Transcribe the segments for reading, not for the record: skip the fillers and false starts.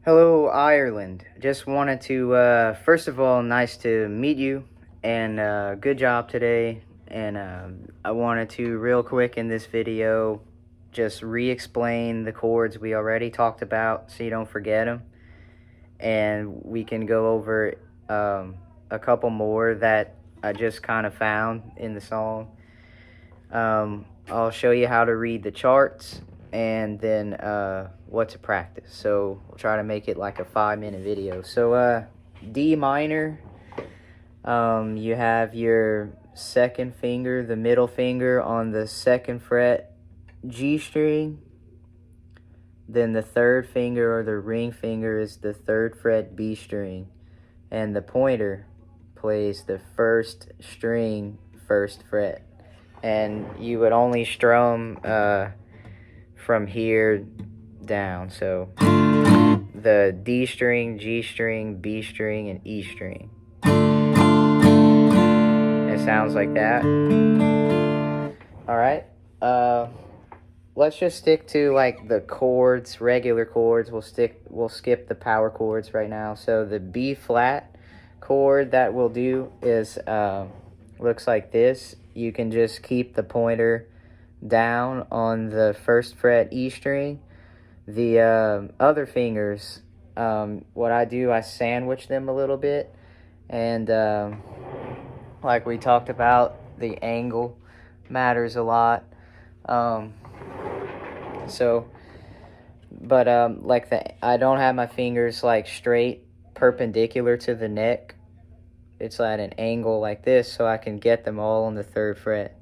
Hello, Ireland. Just wanted to, first of all, nice to meet you, and good job today. And I wanted to, real quick in this video, just re-explain the chords we already talked about so you don't forget them. And we can go over a couple more that I just kind of found in the song. I'll show you how to read the charts and then what to practice. So we'll try to make it like a 5-minute video. So D minor, you have your second finger, the middle finger on the 2nd fret G string. Then the 3rd finger or the ring finger is the 3rd fret B string. And the pointer plays the 1st string, 1st fret. And you would only strum from here down. So the D string, G string, B string, and E string. It sounds like that. All right. Let's just stick to like the chords, regular chords. We'll skip the power chords right now. So the B flat chord that we'll do is looks like this. You can just keep the pointer down on the 1st fret E string. The other fingers, what I do, I sandwich them a little bit, and like we talked about, the angle matters a lot. I don't have my fingers like straight perpendicular to the neck. It's at an angle like this, so I can get them all on the 3rd fret.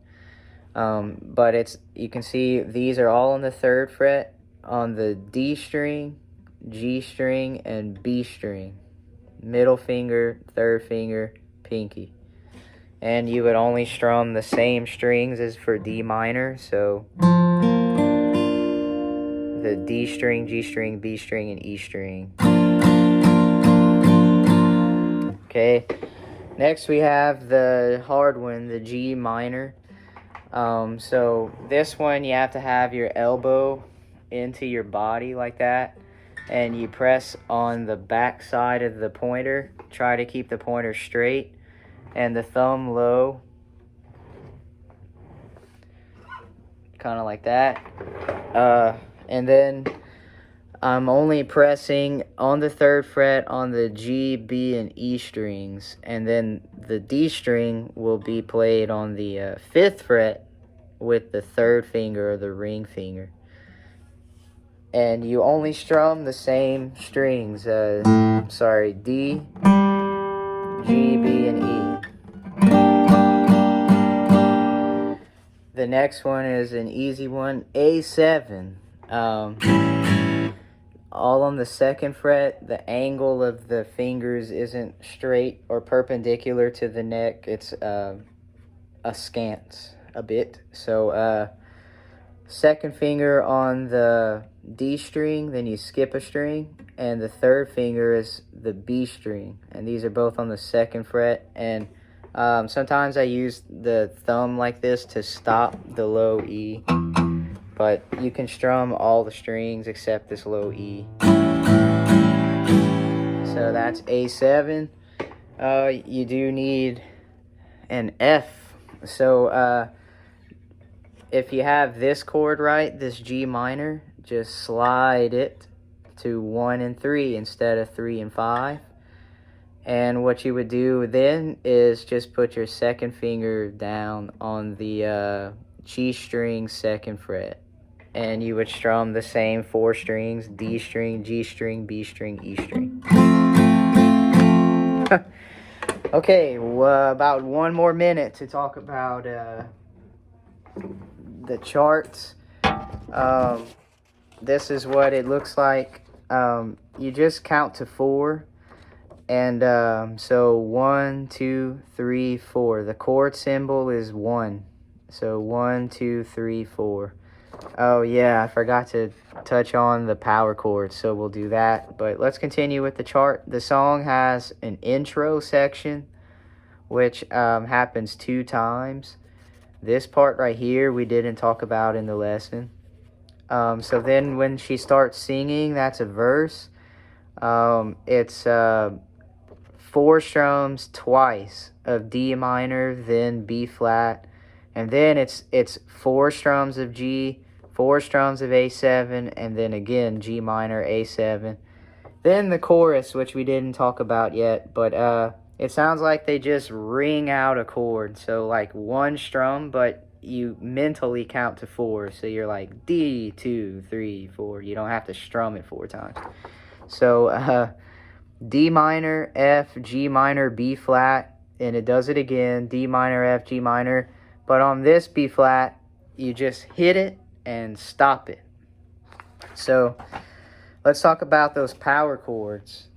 But you can see these are all on the 3rd fret on the D string, G string, and B string. Middle finger, 3rd finger, pinky. And you would only strum the same strings as for D minor, so the D string, G string, B string, and E string. Okay. Next we have the hard one, the G minor. So this one you have to have your elbow into your body like that, and you press on the back side of the pointer. Try to keep the pointer straight and the thumb low, kind of like that. And then I'm only pressing on the 3rd fret on the G, B, and E strings, and then the D string will be played on the 5th fret with the 3rd finger or the ring finger. And you only strum the same strings, D, G, B, and E. The next one is an easy one, A7. All on the 2nd fret. The angle of the fingers isn't straight or perpendicular to the neck. It's askance a bit. So 2nd finger on the D string, then you skip a string, and the 3rd finger is the B string, and these are both on the 2nd fret. And sometimes I use the thumb like this to stop the low E, but you can strum all the strings except this low E. So that's A7. You do need an F. So if you have this chord right, this G minor, just slide it to 1 and 3 instead of 3 and 5. And what you would do then is just put your 2nd finger down on the G string 2nd fret. And you would strum the same 4 strings, D string, G string, B string, E string. Okay, about 1 more minute to talk about the charts. This is what it looks like. You just count to 4. And so 1, 2, 3, 4. The chord symbol is 1. So 1, 2, 3, 4. Oh yeah, I forgot to touch on the power chords, so we'll do that. But let's continue with the chart. The song has an intro section, which happens 2 times. This part right here we didn't talk about in the lesson. So then when she starts singing, that's a verse. It's 4 strums twice of D minor, then B flat, and then it's 4 strums of G, 4 strums of A7, and then again G minor, A7. Then the chorus, which we didn't talk about yet, but it sounds like they just ring out a chord. So like 1 strum, but you mentally count to 4. So you're like D, 2, 3, 4. You don't have to strum it 4 times. So D minor, F, G minor, B flat, and it does it again, D minor, F, G minor. But on this B flat, you just hit it and stop it. So let's talk about those power chords.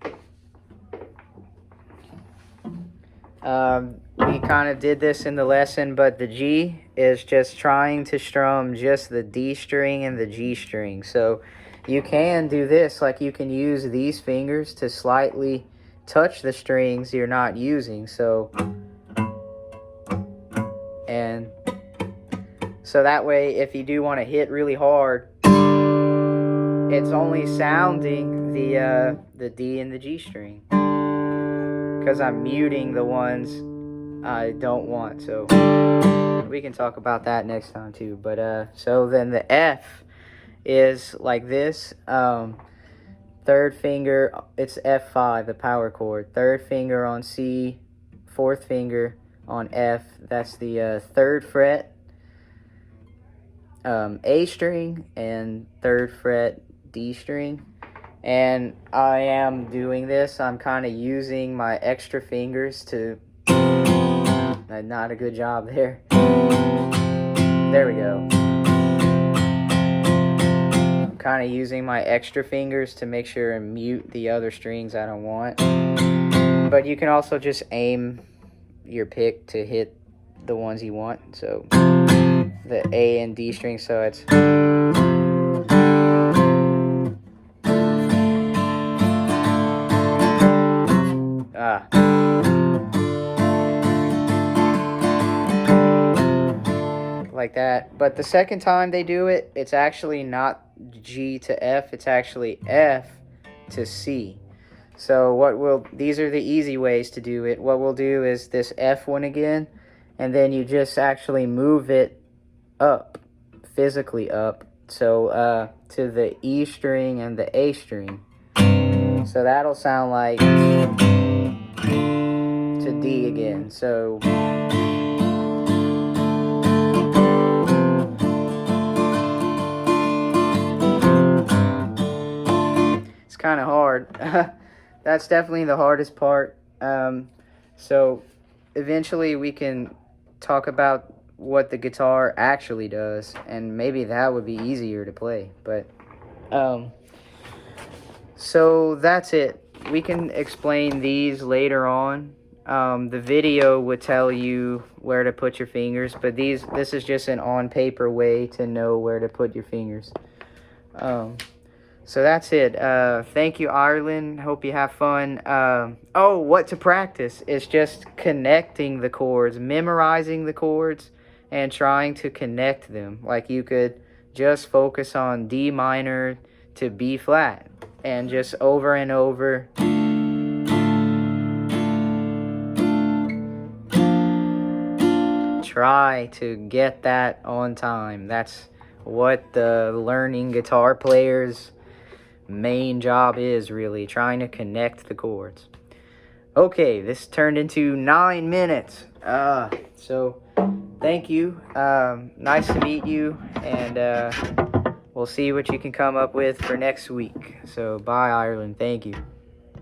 We kind of did this in the lesson, but the G is just trying to strum just the D string and the G string. So you can do this, like you can use these fingers to slightly touch the strings you're not using. So, and so that way, if you do want to hit really hard, it's only sounding the D and the G string, because I'm muting the ones I don't want. So we can talk about that next time too. But so then the F is like this. 3rd finger, it's F5, the power chord. 3rd finger on C, 4th finger on F. That's the 3rd fret A string, and 3rd fret D string. And I am doing this, I'm kind of using my extra fingers to, not a good job there. There we go. I'm kind of using my extra fingers to make sure and mute the other strings I don't want. But you can also just aim your pick to hit the ones you want. So the A and D string, so it's like that. But the second time they do it, it's actually not G to F, it's actually F to C. So these are the easy ways to do it. What we'll do is this F one again, and then you just actually move it up, physically up, so to the E string and the A string. So that'll sound like to D again. So it's kind of hard. That's definitely the hardest part. So eventually we can talk about what the guitar actually does, and maybe that would be easier to play. But so that's it. We can explain these later on. The video would tell you where to put your fingers, but this is just an on paper way to know where to put your fingers. So that's it. Thank you, Ireland. Hope you have fun. Oh, what to practice is just connecting the chords, memorizing the chords, and trying to connect them. Like you could just focus on D minor to B flat, and just over and over. Try to get that on time. That's what the learning guitar player's main job is, really, trying to connect the chords. Okay, this turned into 9 minutes. So thank you. Nice to meet you, and we'll see what you can come up with for next week. So bye, Ireland. Thank you.